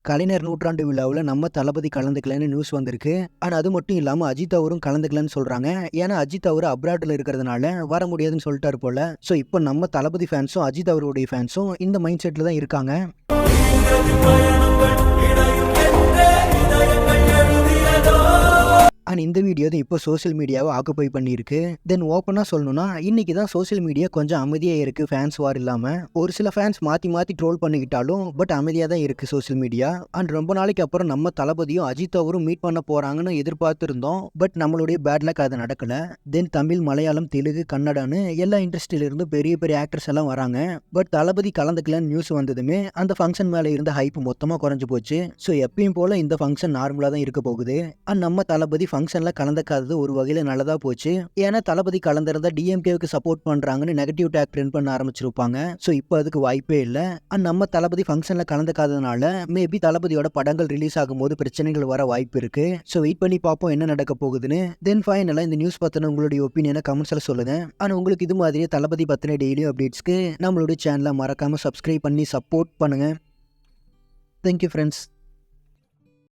கலைஞர் நூற்றாண்டு விழாவில் நம்ம தளபதி கலந்துக்கலன்னு நியூஸ் வந்திருக்கு. ஆனால் அது மட்டும் இல்லாமல் அஜித் அவரும் கலந்துக்கலன்னு சொல்கிறாங்க. ஏன்னா அஜித் அவர் அப்ராட்டில் இருக்கிறதுனால வர முடியாதுன்னு சொல்லிட்டாரு போல. ஸோ இப்போ நம்ம தளபதி ஃபேன்ஸும் அஜித் அவருடைய ஃபேன்ஸும் இந்த மைண்ட் செட்டில் தான் இருக்காங்க. அண்ட் இந்த வீடியோ தான் இப்போ சோஷியல் மீடியாவை ஆக்குப்பை பண்ணியிருக்கு. தென் ஓப்பனாக சொல்லணும்னா இன்னைக்கு தான் சோஷியல் மீடியா கொஞ்சம் அமைதியாக இருக்குது. ஃபேன்ஸ் வார் இல்லாமல் ஒரு சில ஃபேன்ஸ் மாற்றி ட்ரோல் பண்ணிக்கிட்டாலும் பட் அமைதியாக தான் இருக்குது சோஷியல் மீடியா. அண்ட் ரொம்ப நாளைக்கு அப்புறம் நம்ம தளபதியும் அஜித் அவரும் மீட் பண்ண போகிறாங்கன்னு எதிர்பார்த்துருந்தோம். பட் நம்மளுடைய பேட் லக் அது நடக்கலை. தென் தமிழ், மலையாளம், தெலுங்கு, கன்னடான்னு எல்லா இண்டஸ்ட்ரியிலிருந்து பெரிய பெரிய ஆக்டர்ஸ் எல்லாம் வராங்க. பட் தளபதி கலந்துக்கலன்னு நியூஸ் வந்ததுமே அந்த ஃபங்க்ஷன் மேலே இருந்த ஹைப் மொத்தமாக குறைஞ்சு போச்சு. ஸோ எப்பயும் போல் இந்த ஃபங்க்ஷன் நார்மலாக தான் இருக்க போகுது. அண்ட் நம்ம தளபதி ஃபங்க்ஷன்ல கலந்துக்காதது ஒரு வகையில் நல்லதா போச்சு. ஏன்னா தளபதி கலந்திருந்தா டிஎம்கேவுக்கு சப்போர்ட் பண்றாங்கன்னு நெகட்டிவ் டேக் பிரிண்ட் பண்ண ஆரம்பிச்சிருப்பாங்க. ஸோ இப்போ அதுக்கு வாய்ப்பே இல்லை. அண்ட் நம்ம தளபதி ஃபங்க்ஷன்ல கலந்துக்காததுனால மேபி தளபதியோட படங்கள் ரிலீஸ் ஆகும்போது பிரச்சனைகள் வர வாய்ப்பு இருக்கு. ஸோ வெயிட் பண்ணி பார்ப்போம் என்ன நடக்க போகுதுன்னு. தென் ஃபைனலா இந்த நியூஸ் பத்தின உங்களுடைய ஒப்பீனியனை கமெண்ட்ஸ்ல சொல்லுங்க. ஆனால் உங்களுக்கு இது மாதிரியே தளபதி பத்தின டெய்லி அப்டேட்ஸ்க்கு நம்மளுடைய சேனலை மறக்காம சப்ஸ்கிரைப் பண்ணி சப்போர்ட் பண்ணுங்க. Thank you friends.